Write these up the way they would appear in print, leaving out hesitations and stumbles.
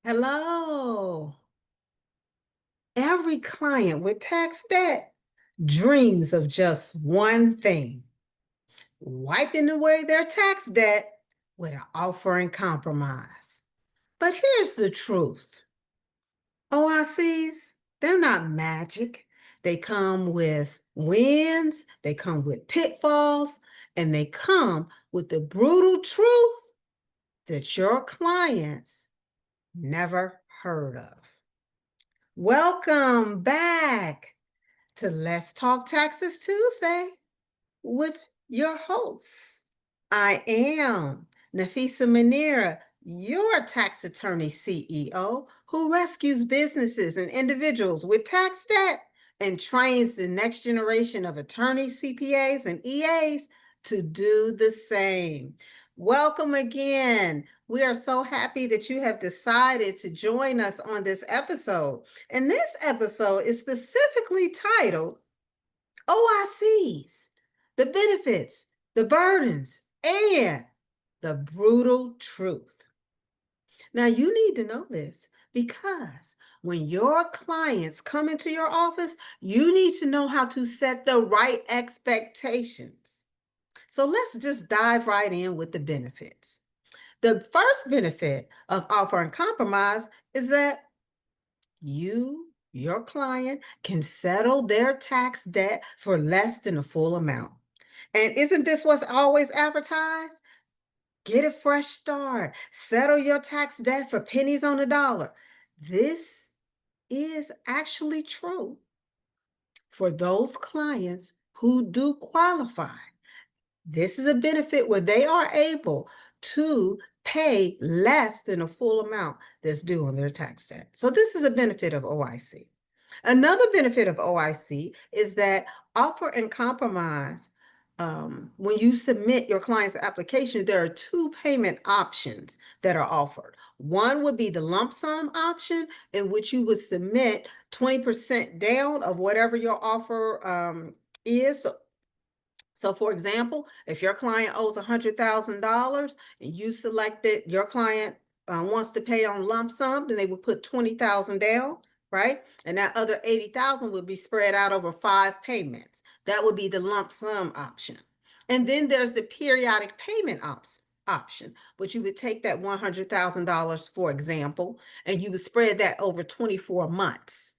Hello. Every client with tax debt dreams of just one thing, wiping away their tax debt with an offer in compromise. But here's the truth. OICs, they're not magic. They come with wins, they come with pitfalls, and they come with the brutal truth that your clients never heard of. Welcome back to Let's Talk Taxes Tuesday with your hosts. I am Nafisa Manira, your tax attorney CEO who rescues businesses and individuals with tax debt and trains the next generation of attorneys, CPAs, and EAs to do the same. Welcome again. We are so happy that you have decided to join us on this episode. And this episode is specifically titled OICs, the benefits, the burdens, and the brutal truth. Now, you need to know this because when your clients come into your office, you need to know how to set the right expectations. So let's just dive right in with the benefits. The first benefit of offer and compromise is that your client, can settle their tax debt for less than the full amount. And isn't this what's always advertised? Get a fresh start. Settle your tax debt for pennies on the dollar. This is actually true for those clients who do qualify. This is a benefit where they are able to pay less than a full amount that's due on their tax debt. So this is a benefit of OIC. Another benefit of OIC is that offer and compromise. When you submit your client's application, there are two payment options that are offered. One would be the lump sum option, in which you would submit 20% down of whatever your offer is. So for example, if your client owes $100,000 and you selected your client wants to pay on lump sum, then they would put 20,000 down, right? And that other 80,000 would be spread out over 5 payments. That would be the lump sum option. And then there's the periodic payment option, which you would take that $100,000, for example, and you would spread that over 24 months.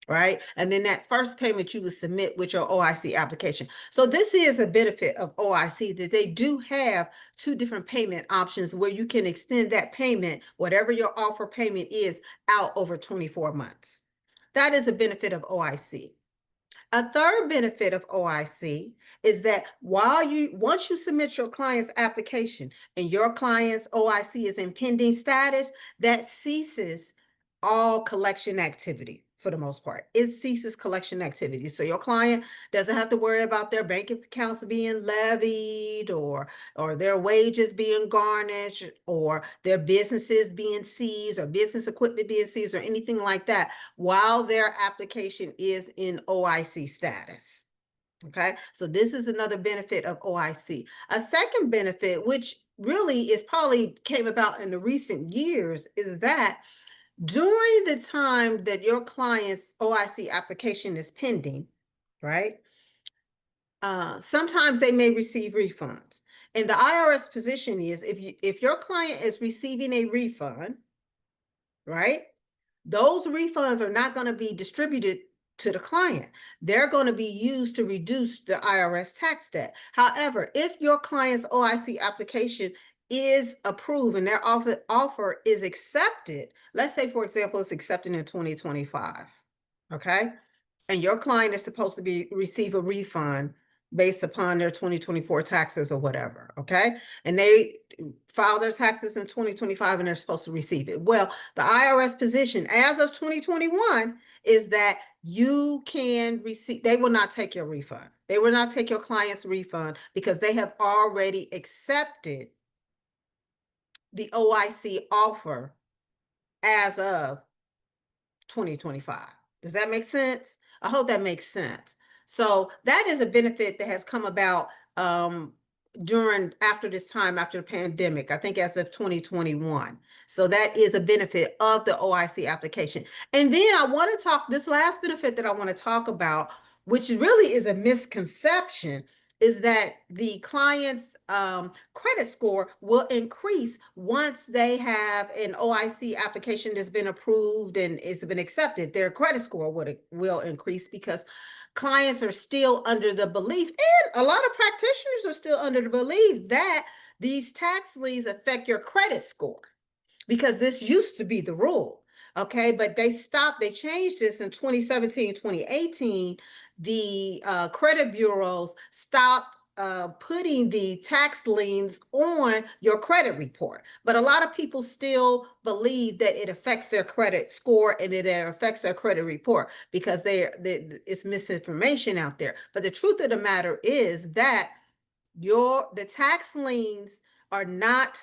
Right? And then that first payment you would submit with your OIC application. So this is a benefit of OIC, that they do have two different payment options where you can extend that payment, whatever your offer payment is, out over 24 months. That is a benefit of OIC. A third benefit of OIC is that once you submit your client's application and your client's OIC is in pending status, that ceases all collection activity for the most part. It ceases collection activity. So your client doesn't have to worry about their bank accounts being levied or their wages being garnished or their businesses being seized or business equipment being seized or anything like that while their application is in OIC status. Okay, so this is another benefit of OIC. A second benefit, which really is probably came about in the recent years, is that during the time that your client's OIC application is pending, right? Sometimes they may receive refunds. And the IRS position is if your client is receiving a refund, right? Those refunds are not going to be distributed to the client. They're going to be used to reduce the IRS tax debt. However, if your client's OIC application is approved and their offer is accepted, let's say, for example, it's accepted in 2025, okay? And your client is supposed to receive a refund based upon their 2024 taxes or whatever, okay? And they file their taxes in 2025 and they're supposed to receive it. Well, the IRS position as of 2021 is that you can receive, they will not take your refund. They will not take your client's refund because they have already accepted the OIC offer as of 2025. Does that make sense? I hope that makes sense. So that is a benefit that has come about after this time, after the pandemic, I think as of 2021. So that is a benefit of the OIC application. And then I want to talk, this last benefit that I want to talk about, which really is a misconception, is that the client's credit score will increase once they have an OIC application that's been approved and it's been accepted. Their credit score will increase because clients are still under the belief, and a lot of practitioners are still under the belief, that these tax liens affect your credit score, because this used to be the rule. Okay, but they changed this in 2017, 2018. The credit bureaus stopped putting the tax liens on your credit report. But a lot of people still believe that it affects their credit score and it affects their credit report because it's misinformation out there. But the truth of the matter is that the tax liens are not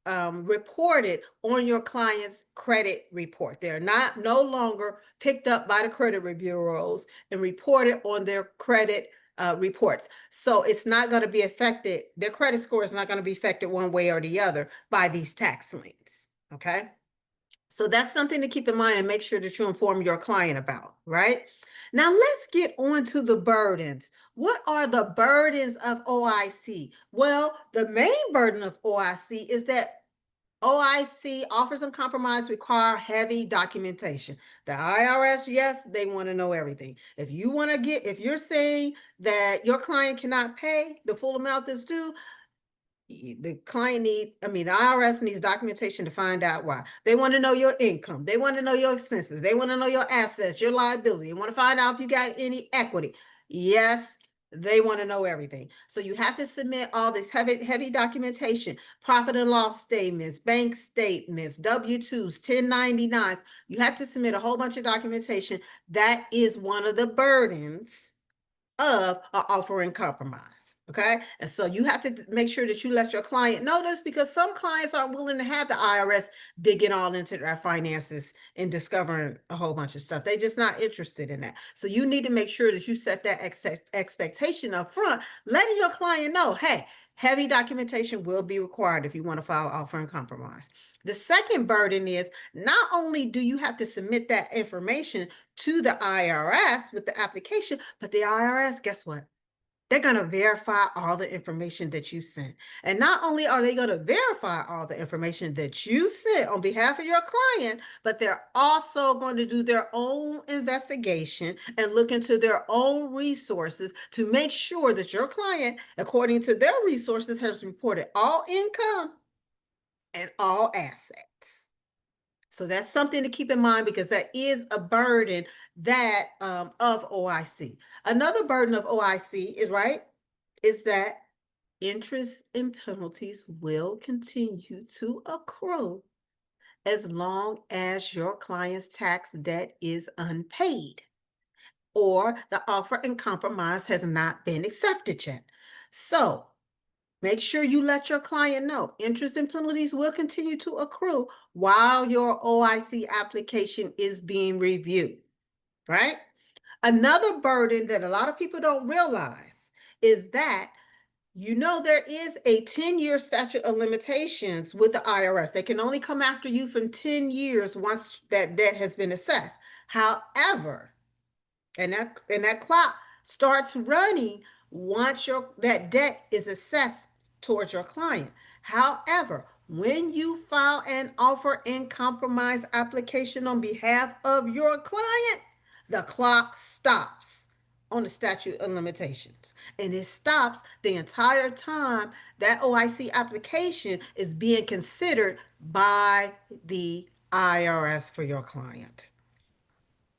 reported on your client's credit report. They're no longer picked up by the credit bureaus and reported on their credit reports. So it's not going to be affected. Their credit score is not going to be affected one way or the other by these tax liens. Okay. So that's something to keep in mind and make sure that you inform your client about, right? Now let's get on to the burdens. What are the burdens of OIC? Well, the main burden of OIC is that OIC offers and compromise require heavy documentation. The IRS, yes, they want to know everything. If you're saying that your client cannot pay the full amount that's due, the IRS needs documentation to find out why. They want to know your income. They want to know your expenses. They want to know your assets, your liability. They want to find out if you got any equity. Yes, they want to know everything. So you have to submit all this heavy documentation, profit and loss statements, bank statements, W-2s, 1099s. You have to submit a whole bunch of documentation. That is one of the burdens of an offer in compromise. Okay. And so you have to make sure that you let your client know this, because some clients aren't willing to have the IRS digging all into their finances and discovering a whole bunch of stuff. They're just not interested in that. So you need to make sure that you set that expectation up front, letting your client know, hey, heavy documentation will be required if you want to file offer in compromise. The second burden is not only do you have to submit that information to the IRS with the application, but the IRS, guess what? They're going to verify all the information that you sent. And not only are they going to verify all the information that you sent on behalf of your client, but they're also going to do their own investigation and look into their own resources to make sure that your client, according to their resources, has reported all income and all assets. So that's something to keep in mind, because that is a burden that of OIC. Another burden of OIC is that interest and penalties will continue to accrue as long as your client's tax debt is unpaid or the offer in compromise has not been accepted yet. So make sure you let your client know interest and penalties will continue to accrue while your OIC application is being reviewed, right? Another burden that a lot of people don't realize is that, there is a 10-year statute of limitations with the IRS. They can only come after you for 10 years once that debt has been assessed. However, and that clock starts running once that debt is assessed towards your client. However, when you file an offer in compromise application on behalf of your client, the clock stops on the statute of limitations. And it stops the entire time that OIC application is being considered by the IRS for your client.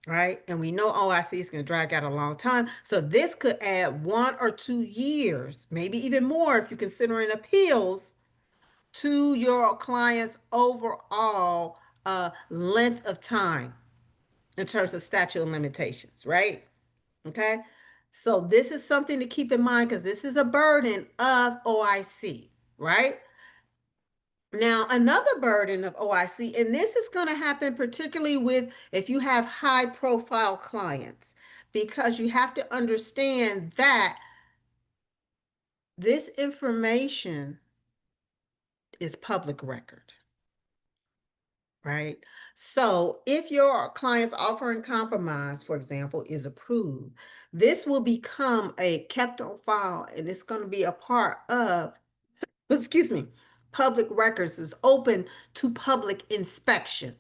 Right? And we know OIC is going to drag out a long time. So this could add 1 or 2 years, maybe even more if you're considering appeals, to your client's overall length of time in terms of statute of limitations, right? Okay. So this is something to keep in mind, because this is a burden of OIC, right? Now, another burden of OIC, and this is going to happen particularly if you have high profile clients, because you have to understand that This information is public record, right? So if your client's offer in compromise, for example, is approved, this will become a kept on file and it's going to be a part of, excuse me, public records is open to public inspection.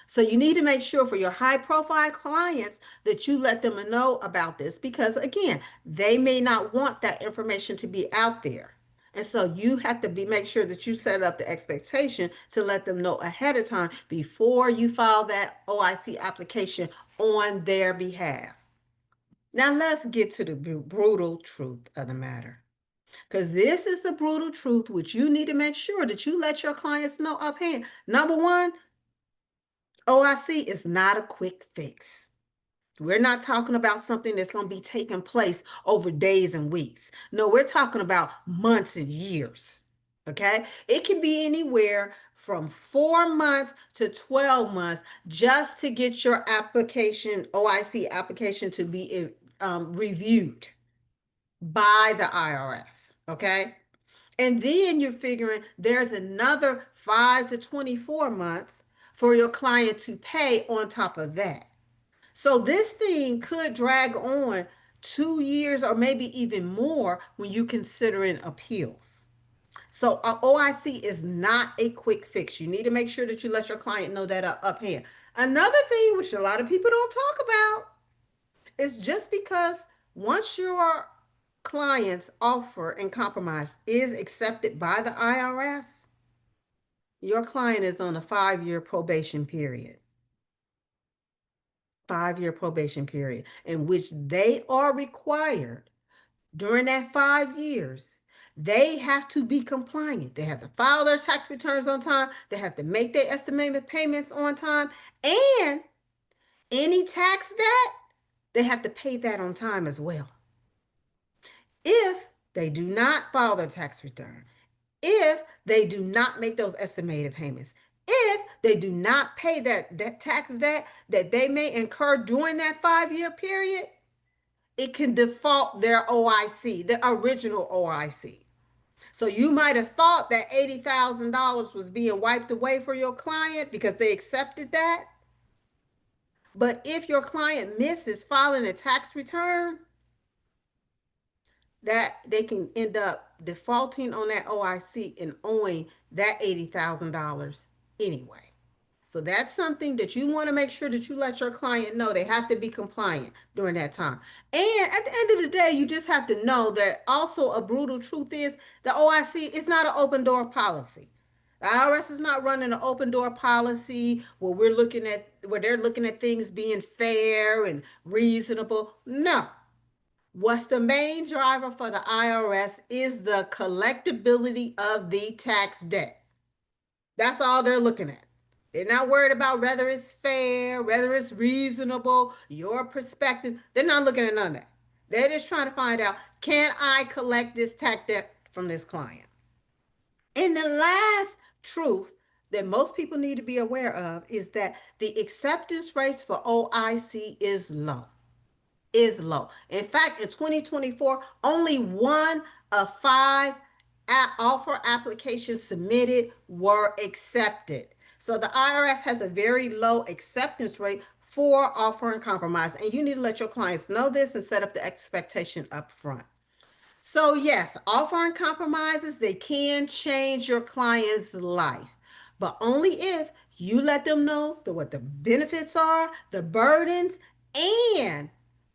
So you need to make sure for your high profile clients that you let them know about this because again, they may not want that information to be out there. And so you have to make sure that you set up the expectation to let them know ahead of time before you file that OIC application on their behalf. Now let's get to the brutal truth of the matter. Because this is the brutal truth, which you need to make sure that you let your clients know upfront. Number one, OIC is not a quick fix. We're not talking about something that's going to be taking place over days and weeks. No, we're talking about months and years. Okay? It can be anywhere from 4 months to 12 months just to get your application, OIC application, to be reviewed by the IRS. Okay? And then you're figuring there's another 5 to 24 months for your client to pay on top of that. So this thing could drag on 2 years or maybe even more when you considering appeals. So OIC is not a quick fix. You need to make sure that you let your client know that up here. Another thing which a lot of people don't talk about is just because once your client's offer and compromise is accepted by the IRS, your client is on a 5-year probation period. 5-year probation period in which they are required during that 5 years. They have to be compliant. They have to file their tax returns on time. They have to make their estimated payments on time. And any tax debt, they have to pay that on time as well. If they do not file their tax return, if they do not make those estimated payments, if they do not pay that tax debt that they may incur during that 5-year period, it can default their OIC, the original OIC. So you might have thought that $80,000 was being wiped away for your client because they accepted that. But if your client misses filing a tax return, that they can end up defaulting on that OIC and owing that $80,000 anyway. So that's something that you want to make sure that you let your client know. They have to be compliant during that time. And at the end of the day, you just have to know that also a brutal truth is the OIC is not an open door policy. The IRS is not running an open door policy where they're looking at things being fair and reasonable. No. What's the main driver for the IRS is the collectability of the tax debt. That's all they're looking at. They're not worried about whether it's fair, whether it's reasonable, your perspective. They're not looking at none of that. They're just trying to find out, can I collect this tax debt from this client? And the last truth that most people need to be aware of is that the acceptance rates for OIC is low. In fact, in 2024, only 1 of 5 offer applications submitted were accepted. So the IRS has a very low acceptance rate for offer and compromise, and you need to let your clients know this and set up the expectation up front. So yes, offer and compromises, they can change your client's life, but only if you let them know what the benefits are, the burdens, and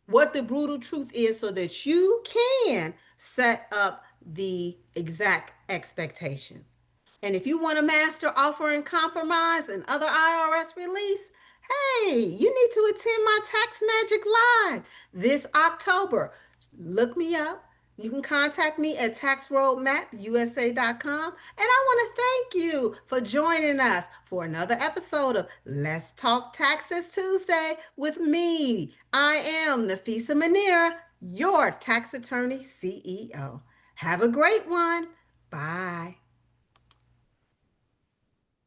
what the brutal truth is so that you can set up the exact expectation. And if you want to master offer and compromise and other IRS reliefs, hey, you need to attend my Tax Magic Live this October. Look me up. You can contact me at taxroadmapusa.com. And I want to thank you for joining us for another episode of Let's Talk Taxes Tuesday with me. I am Nafisa Manira, your tax attorney CEO. Have a great one. Bye.